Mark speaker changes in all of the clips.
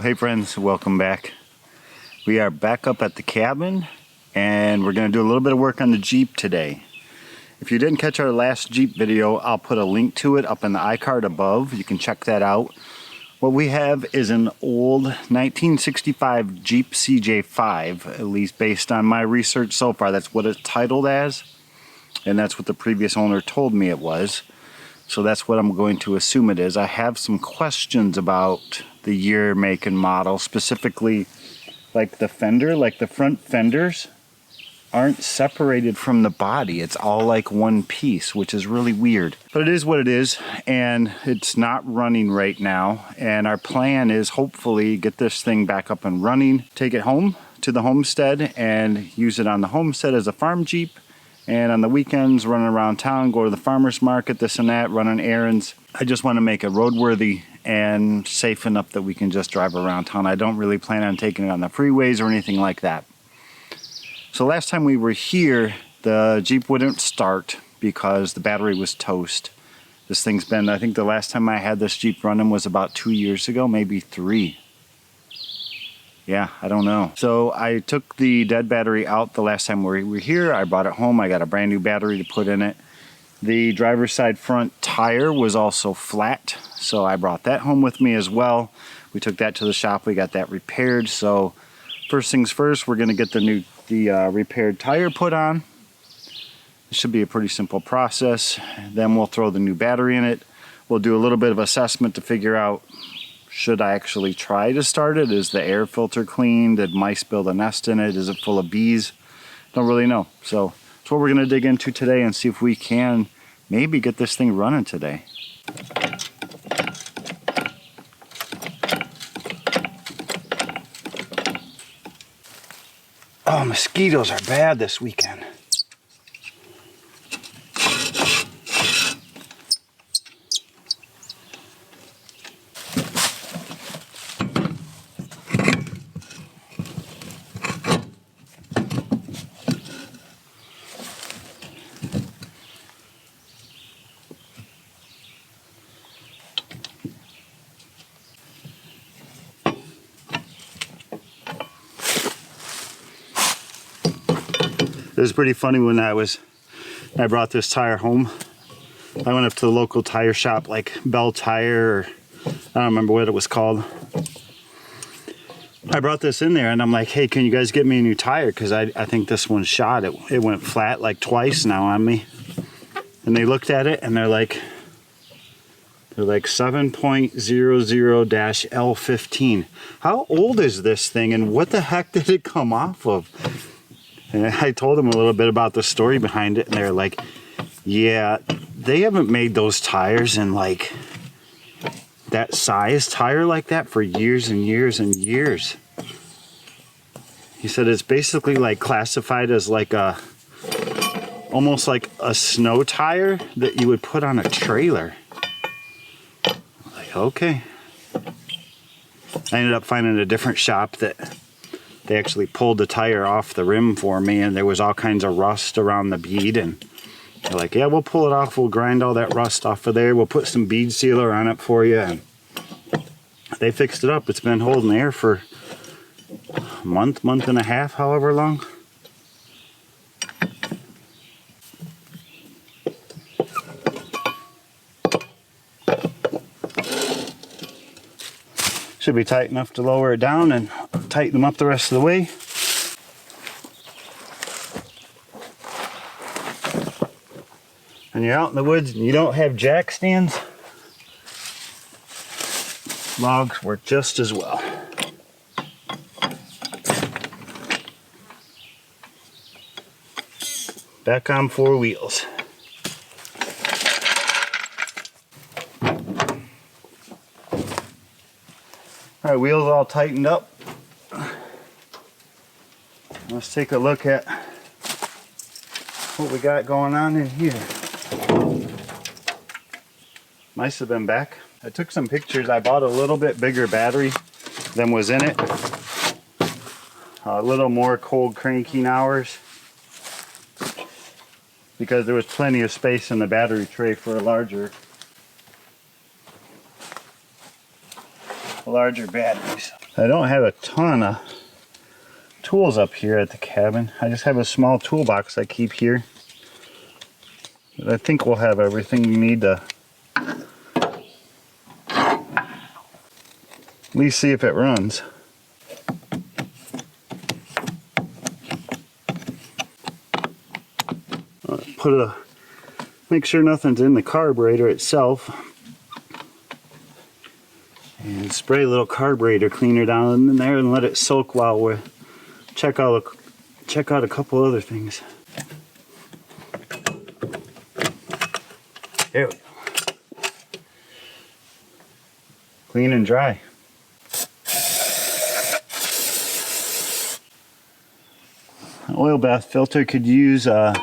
Speaker 1: Hey friends, welcome back. We are back up at the cabin and we're going to do a little bit of work on the Jeep today. If you didn't catch our last Jeep video, I'll put a link to it up in the iCard above. You can check that out. What we have is an old 1965 Jeep CJ5, at least based on my research so far. That's what it's titled as, and that's what the previous owner told me it was. So that's what I'm going to assume it is. I have some questions about the year, make, and model, specifically like the fender, like the front fenders aren't separated from the body. It's all like one piece, which is really weird. But it is what it is, and it's not running right now. And our plan is hopefully get this thing back up and running, take it home to the Homestead and use it on the Homestead as a farm Jeep. And on the weekends, running around town, go to the farmer's market, this and that, running errands. I just want to make it roadworthy and safe enough that we can just drive around town. I don't really plan on taking it on the freeways or anything like that. So last time we were here, the Jeep wouldn't start because the battery was toast. This thing's been, I think the last time I had this Jeep running was about 2 years ago, maybe 3. Yeah, I don't know. So I took the dead battery out the last time we were here. I brought it home. I got a brand new battery to put in it. The driver's side front tire was also flat, so I brought that home with me as well. We took that to the shop. We got that repaired. So first things first, we're going to get the repaired tire put on. It should be a pretty simple process. Then we'll throw the new battery in it. We'll do a little bit of assessment to figure out, should I actually try to start it? Is the air filter clean? Did mice build a nest in it? Is it full of bees? Don't really know. So that's what we're going to dig into today and see if we can maybe get this thing running today. Oh, mosquitoes are bad this weekend. It was pretty funny when I brought this tire home. I went up to the local tire shop, like Bell Tire, or I don't remember what it was called. I brought this in there and I'm like, hey, can you guys get me a new tire? Because I think this one's shot. It went flat like twice now on me. And they looked at it and they're like 7.00-L15. How old is this thing and what the heck did it come off of? And I told them a little bit about the story behind it, and they're like, yeah, they haven't made those tires in like that size tire like that for years and years and years. He said it's basically like classified as like almost like a snow tire that you would put on a trailer. I'm like, okay. I ended up finding a different shop that they actually pulled the tire off the rim for me, and there was all kinds of rust around the bead, and they're like, yeah, we'll pull it off, we'll grind all that rust off of there, we'll put some bead sealer on it for you. And they fixed it up. It's been holding air for a month and a half, however long. Should be tight enough to lower it down and tighten them up the rest of the way. And you're out in the woods and you don't have jack stands, logs work just as well. Back on 4 wheels. All right, wheels all tightened up. Let's take a look at what we got going on in here. Mice have been back. I took some pictures. I bought a little bit bigger battery than was in it. A little more cold cranking hours because there was plenty of space in the battery tray for a larger. larger batteries. I don't have a ton of tools up here at the cabin. I just have a small toolbox I keep here. But I think we'll have everything we need to at least see if it runs. Make sure nothing's in the carburetor itself. And spray a little carburetor cleaner down in there and let it soak while we check out a couple other things. There we go. Clean and dry. An oil bath filter could use a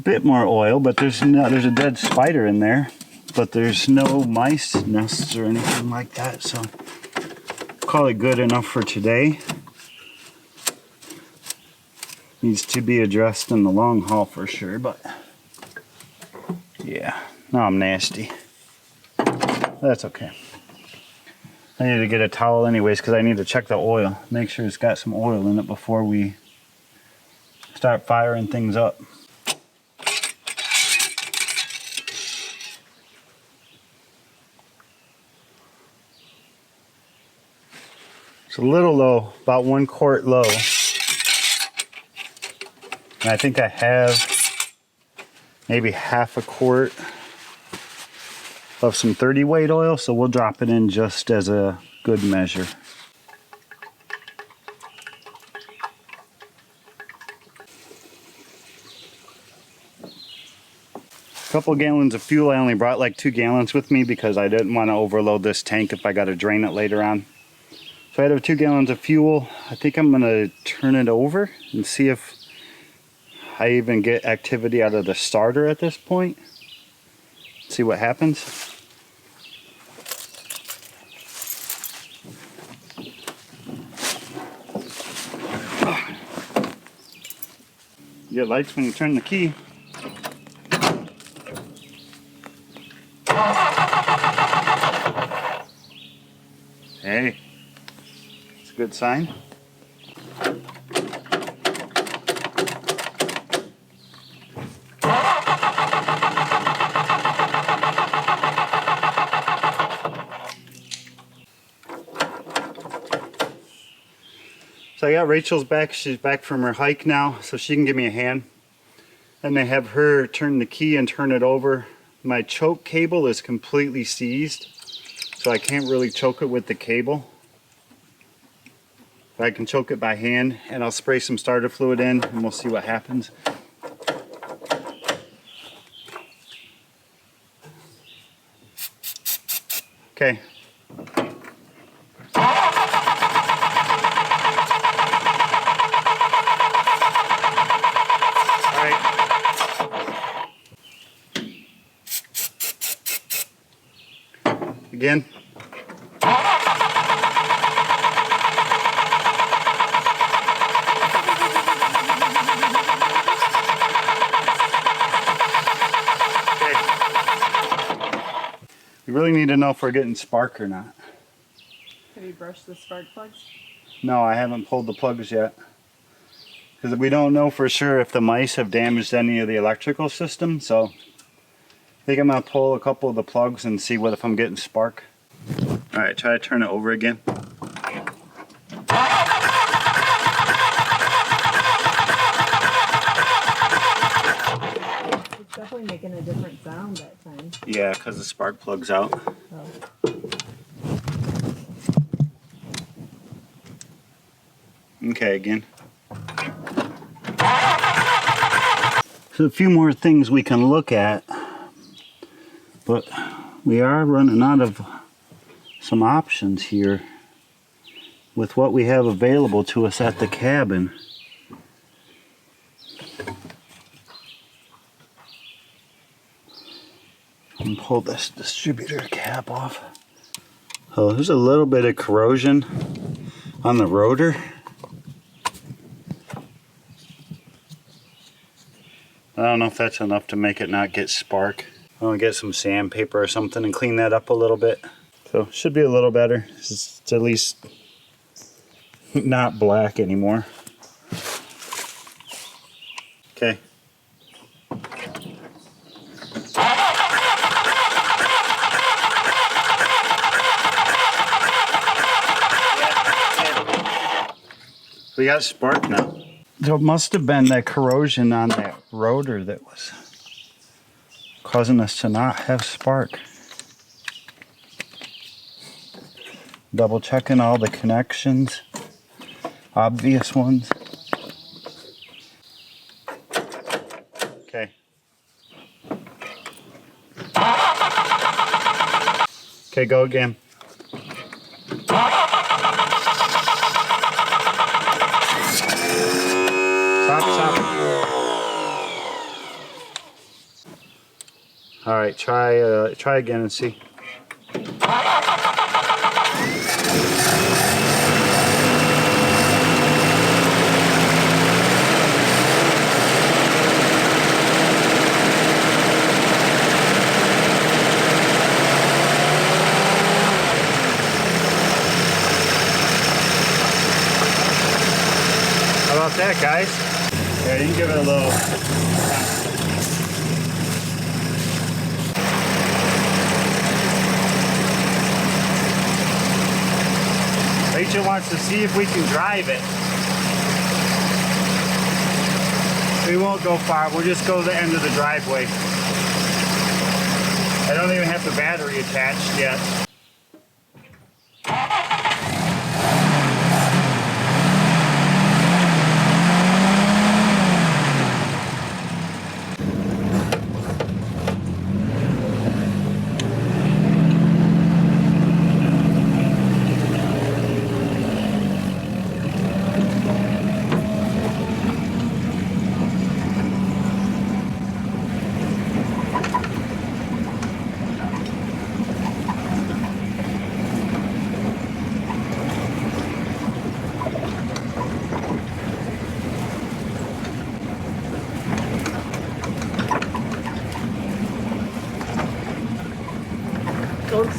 Speaker 1: bit more oil, but there's a dead spider in there, but there's no mice nests or anything like that, so call it good enough for today. Needs to be addressed in the long haul for sure, but yeah, now I'm nasty. That's okay. I need to get a towel anyways because I need to check the oil, make sure it's got some oil in it before we start firing things up. It's a little low, about 1 quart low. And I think I have maybe half a quart of some 30 weight oil, so we'll drop it in just as a good measure. A couple gallons of fuel. I only brought like 2 gallons with me because I didn't want to overload this tank if I got to drain it later on. So I have 2 gallons of fuel. I think I'm going to turn it over and see if I even get activity out of the starter at this point. See what happens. You get lights when you turn the key. Hey, it's a good sign. So I got Rachel's back. She's back from her hike now, so she can give me a hand. And I have her turn the key and turn it over. My choke cable is completely seized, so I can't really choke it with the cable. But I can choke it by hand, and I'll spray some starter fluid in, and we'll see what happens. Okay. Again. We really need to know if we're getting spark or not.
Speaker 2: Have you brushed the spark plugs?
Speaker 1: No, I haven't pulled the plugs yet. Because we don't know for sure if the mice have damaged any of the electrical system, so I think I'm going to pull a couple of the plugs and see what if I'm getting spark. Alright, try to turn it over again.
Speaker 2: It's definitely making a different sound that time.
Speaker 1: Yeah, because the spark plug's out.
Speaker 2: Oh.
Speaker 1: Okay, again. So a few more things we can look at, but we are running out of some options here with what we have available to us at the cabin. And pull this distributor cap off. Oh, there's a little bit of corrosion on the rotor. I don't know if that's enough to make it not get spark. I'm gonna get some sandpaper or something and clean that up a little bit. So should be a little better. It's at least not black anymore. Okay. We got spark now. There must have been that corrosion on that rotor that was causing us to not have spark. Double checking all the connections, obvious ones. Okay. Okay, go again. Stop. All right, try again and see. How about that, guys? Yeah, you can give it a little. Rachel wants to see if we can drive it. We won't go far, we'll just go to the end of the driveway. I don't even have the battery attached yet.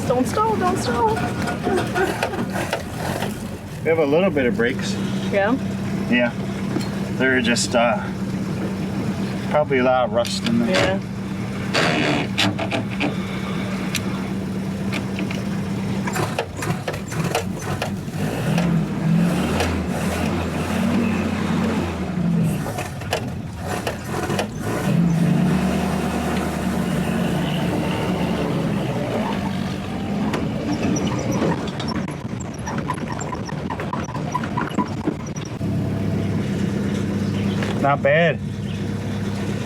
Speaker 2: Don't stall, don't stall.
Speaker 1: We have a little bit of brakes.
Speaker 2: Yeah?
Speaker 1: Yeah. They're just probably a lot of rust in there.
Speaker 2: Yeah.
Speaker 1: Not bad.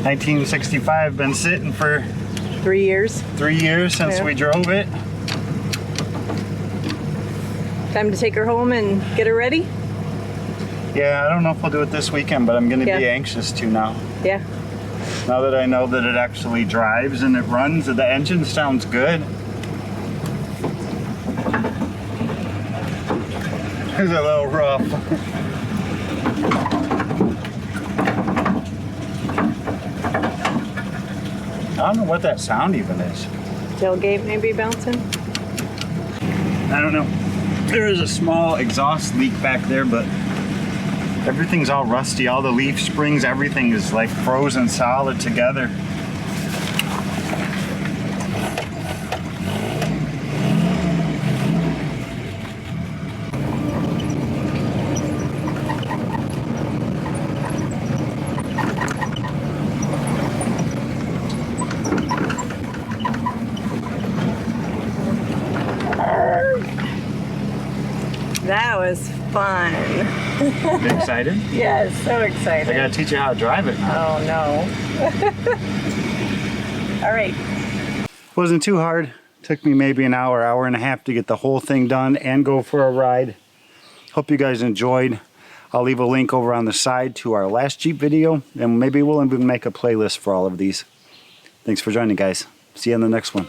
Speaker 1: 1965, been sitting for
Speaker 2: 3 years.
Speaker 1: 3 years since we drove it.
Speaker 2: Time to take her home and get her ready?
Speaker 1: Yeah, I don't know if we'll do it this weekend, but I'm gonna be anxious to now.
Speaker 2: Yeah.
Speaker 1: Now that I know that it actually drives and it runs, and the engine sounds good. It's a little rough. I don't know what that sound even is.
Speaker 2: Tailgate maybe bouncing?
Speaker 1: I don't know. There is a small exhaust leak back there, but everything's all rusty. All the leaf springs, everything is like frozen solid together.
Speaker 2: That was fun.
Speaker 1: You excited?
Speaker 2: Yes, so excited.
Speaker 1: I gotta teach you how to drive it now.
Speaker 2: Oh no. All right.
Speaker 1: Wasn't too hard. Took me maybe an hour, hour and a half to get the whole thing done and go for a ride. Hope you guys enjoyed. I'll leave a link over on the side to our last Jeep video, and maybe we'll even make a playlist for all of these. Thanks for joining, guys. See you on the next one.